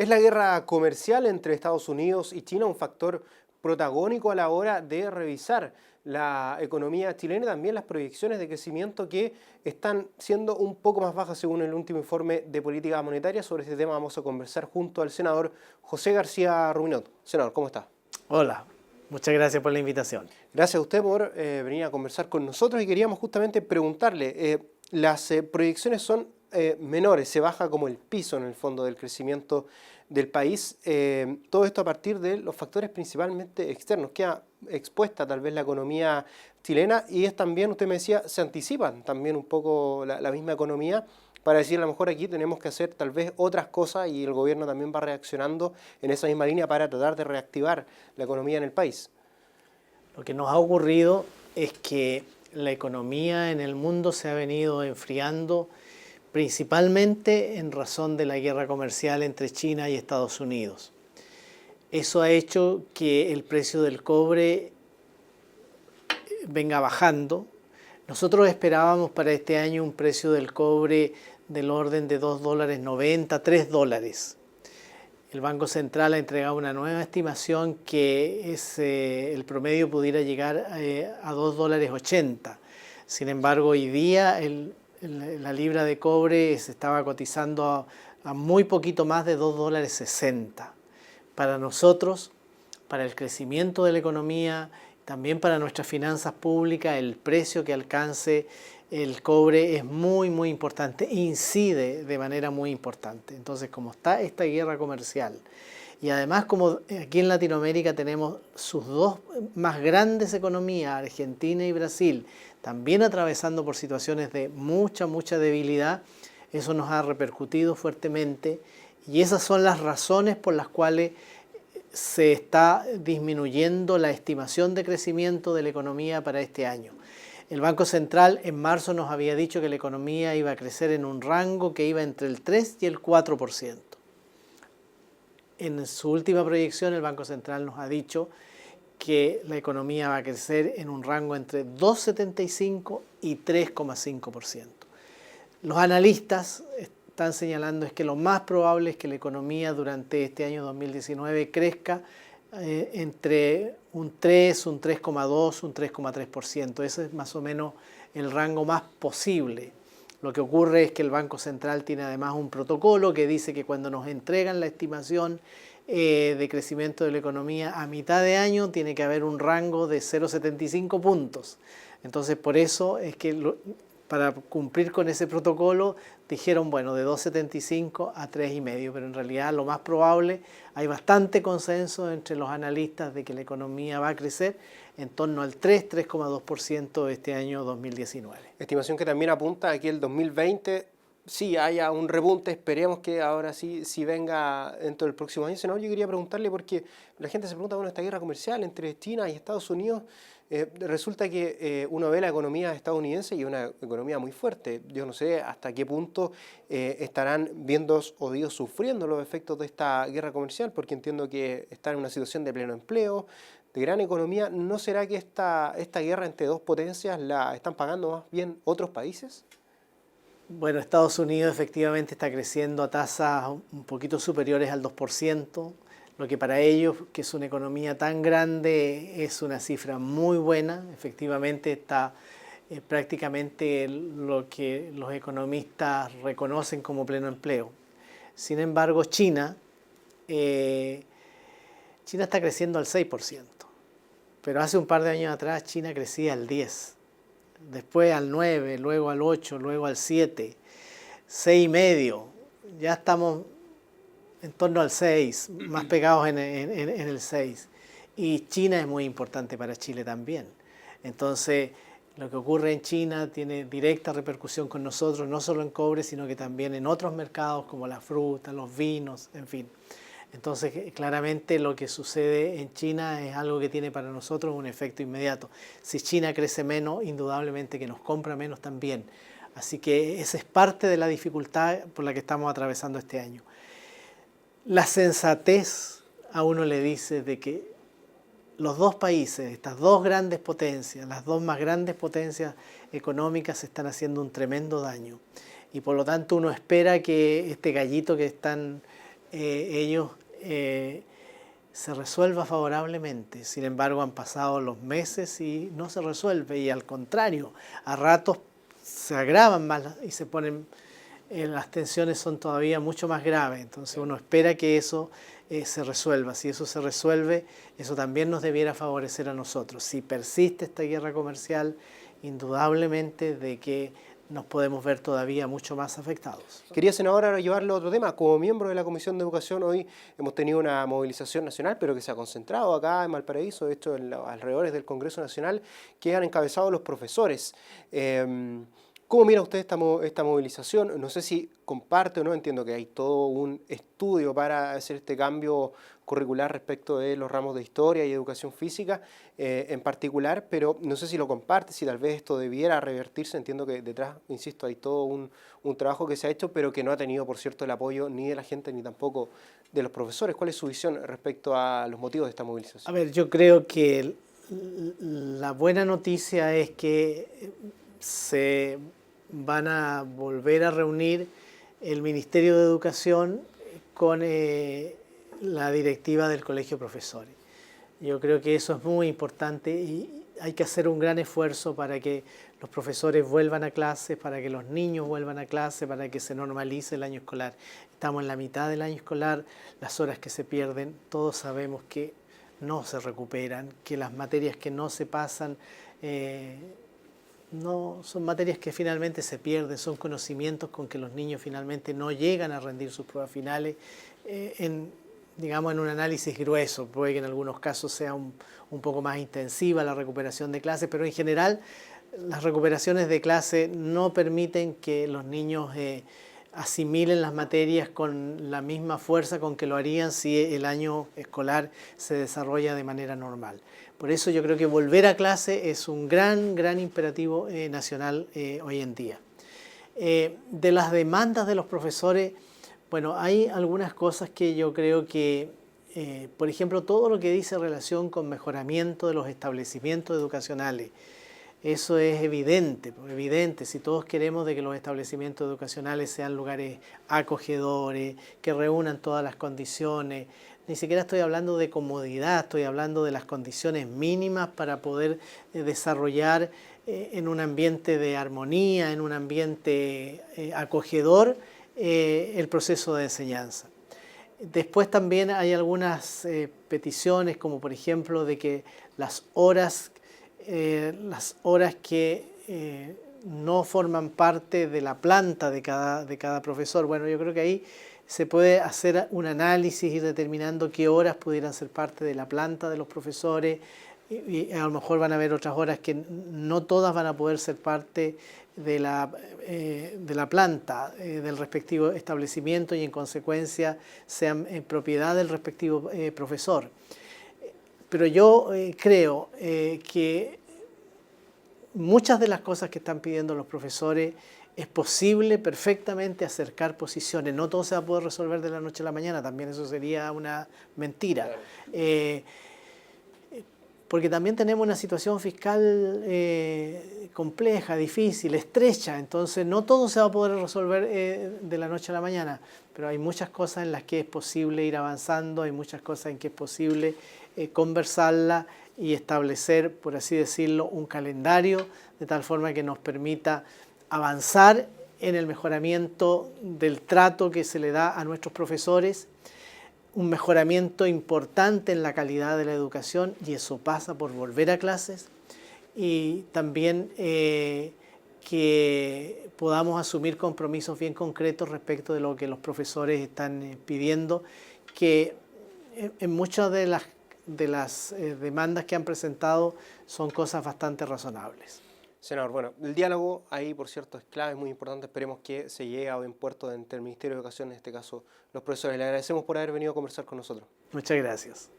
la guerra comercial entre Estados Unidos y China un factor protagónico a la hora de revisar la economía chilena y también las proyecciones de crecimiento que están siendo un poco más bajas según el último informe de política monetaria? Sobre este tema vamos a conversar junto al senador José García Ruminot. Senador, ¿cómo está? Hola, muchas gracias por la invitación. Gracias a usted por venir a conversar con nosotros y queríamos justamente preguntarle, las proyecciones son menores, se baja como el piso en el fondo del crecimiento del país, todo esto a partir de los factores principalmente externos, queda expuesta tal vez la economía chilena y es también, usted me decía, se anticipan también un poco la misma economía para decir a lo mejor aquí tenemos que hacer tal vez otras cosas y el gobierno también va reaccionando en esa misma línea para tratar de reactivar la economía en el país. Lo que nos ha ocurrido es que la economía en el mundo se ha venido enfriando principalmente en razón de la guerra comercial entre China y Estados Unidos. Eso ha hecho que el precio del cobre venga bajando. Nosotros esperábamos para este año un precio del cobre del orden de $2.90, $3. El Banco Central ha entregado una nueva estimación que el promedio pudiera llegar a $2.80. Sin embargo, hoy día la libra de cobre se estaba cotizando a muy poquito más de $2.60. Para nosotros, para el crecimiento de la economía, también para nuestras finanzas públicas, el precio que alcance el cobre es muy, muy importante, incide de manera muy importante. Entonces, como está esta guerra comercial, y además como aquí en Latinoamérica tenemos sus dos más grandes economías, Argentina y Brasil, también atravesando por situaciones de mucha debilidad, eso nos ha repercutido fuertemente y esas son las razones por las cuales se está disminuyendo la estimación de crecimiento de la economía para este año. El Banco Central en marzo nos había dicho que la economía iba a crecer en un rango que iba entre el 3 y el 4%. En su última proyección el Banco Central nos ha dicho que la economía va a crecer en un rango entre 2,75 y 3,5%. Los analistas están señalando es que lo más probable es que la economía durante este año 2019 crezca entre un 3, un 3,2, un 3,3%. Ese es más o menos el rango más posible. Lo que ocurre es que el Banco Central tiene además un protocolo que dice que cuando nos entregan la estimación de crecimiento de la economía a mitad de año tiene que haber un rango de 0,75 puntos. Entonces por eso es que para cumplir con ese protocolo dijeron, bueno, de 2,75 a 3,5, pero en realidad lo más probable, hay bastante consenso entre los analistas de que la economía va a crecer en torno al 3,2% este año 2019. Estimación que también apunta a que el 2020 sí haya un repunte, esperemos que ahora sí venga dentro del próximo año. Senador, yo quería preguntarle porque la gente se pregunta, bueno, esta guerra comercial entre China y Estados Unidos, resulta que uno ve la economía estadounidense y una economía muy fuerte. Yo no sé hasta qué punto estarán viendo o ellos sufriendo los efectos de esta guerra comercial, porque entiendo que están en una situación de pleno empleo, de gran economía. ¿No será que esta guerra entre dos potencias la están pagando más bien otros países? Bueno, Estados Unidos efectivamente está creciendo a tasas un poquito superiores al 2%, lo que para ellos, que es una economía tan grande, es una cifra muy buena. Efectivamente está prácticamente lo que los economistas reconocen como pleno empleo. Sin embargo, China está creciendo al 6%, pero hace un par de años atrás China crecía al 10%. Después al 9, luego al 8, luego al 7, 6,5. Ya estamos en torno al 6, más pegados en el 6. Y China es muy importante para Chile también. Entonces, lo que ocurre en China tiene directa repercusión con nosotros, no solo en cobre, sino que también en otros mercados como la fruta, los vinos, en fin. Entonces, claramente lo que sucede en China es algo que tiene para nosotros un efecto inmediato. Si China crece menos, indudablemente que nos compra menos también. Así que esa es parte de la dificultad por la que estamos atravesando este año. La sensatez a uno le dice de que los dos países, estas dos grandes potencias, las dos más grandes potencias económicas, están haciendo un tremendo daño. Y por lo tanto uno espera que este gallito que están ellos se resuelva favorablemente. Sin embargo, han pasado los meses y no se resuelve, y al contrario, a ratos se agravan más y se ponen, las tensiones son todavía mucho más graves. Entonces uno espera que eso se resuelva. Si eso se resuelve, eso también nos debiera favorecer a nosotros. Si persiste esta guerra comercial, indudablemente de que nos podemos ver todavía mucho más afectados. Quería, senador, ahora llevarlo a otro tema. Como miembro de la Comisión de Educación, hoy hemos tenido una movilización nacional, pero que se ha concentrado acá en Valparaíso, de hecho, en los alrededores del Congreso Nacional, que han encabezado los profesores. ¿Cómo mira usted esta movilización? No sé si comparte o no, entiendo que hay todo un estudio para hacer este cambio curricular respecto de los ramos de historia y educación física en particular, pero no sé si lo comparte, si tal vez esto debiera revertirse. Entiendo que detrás, insisto, hay todo un trabajo que se ha hecho, pero que no ha tenido, por cierto, el apoyo ni de la gente ni tampoco de los profesores. ¿Cuál es su visión respecto a los motivos de esta movilización? A ver, yo creo que la buena noticia es que se van a volver a reunir el Ministerio de Educación con la directiva del Colegio de Profesores. Yo creo que eso es muy importante y hay que hacer un gran esfuerzo para que los profesores vuelvan a clases, para que los niños vuelvan a clase, para que se normalice el año escolar. Estamos en la mitad del año escolar, las horas que se pierden, todos sabemos que no se recuperan, que las materias que no se pasan no son materias que finalmente se pierden, son conocimientos con que los niños finalmente no llegan a rendir sus pruebas finales digamos, en un análisis grueso. Puede que en algunos casos sea un poco más intensiva la recuperación de clases, pero en general las recuperaciones de clase no permiten que los niños asimilen las materias con la misma fuerza con que lo harían si el año escolar se desarrolla de manera normal. Por eso yo creo que volver a clase es un gran imperativo nacional hoy en día. De las demandas de los profesores, bueno, hay algunas cosas que yo creo que, por ejemplo, todo lo que dice relación con mejoramiento de los establecimientos educacionales, eso es evidente, si todos queremos de que los establecimientos educacionales sean lugares acogedores, que reúnan todas las condiciones. Ni siquiera estoy hablando de comodidad, estoy hablando de las condiciones mínimas para poder desarrollar en un ambiente de armonía, en un ambiente acogedor, el proceso de enseñanza. Después también hay algunas peticiones, como por ejemplo de que las horas que no forman parte de la planta de cada profesor. Bueno, yo creo que ahí se puede hacer un análisis y determinando qué horas pudieran ser parte de la planta de los profesores, y a lo mejor van a haber otras horas que no todas van a poder ser parte de la planta del respectivo establecimiento y en consecuencia sean propiedad del respectivo profesor. Pero yo creo que muchas de las cosas que están pidiendo los profesores es posible perfectamente acercar posiciones. No todo se va a poder resolver de la noche a la mañana, también eso sería una mentira. Claro. Porque también tenemos una situación fiscal compleja, difícil, estrecha, entonces no todo se va a poder resolver de la noche a la mañana, pero hay muchas cosas en las que es posible ir avanzando, hay muchas cosas en que es posible conversarla y establecer, por así decirlo, un calendario de tal forma que nos permita avanzar en el mejoramiento del trato que se le da a nuestros profesores, un mejoramiento importante en la calidad de la educación, y eso pasa por volver a clases, y también que podamos asumir compromisos bien concretos respecto de lo que los profesores están pidiendo, que en muchas de las demandas que han presentado son cosas bastante razonables. Senador, bueno, el diálogo ahí, por cierto, es clave, es muy importante. Esperemos que se llegue a buen puerto entre el Ministerio de Educación, en este caso los profesores. Le agradecemos por haber venido a conversar con nosotros. Muchas gracias.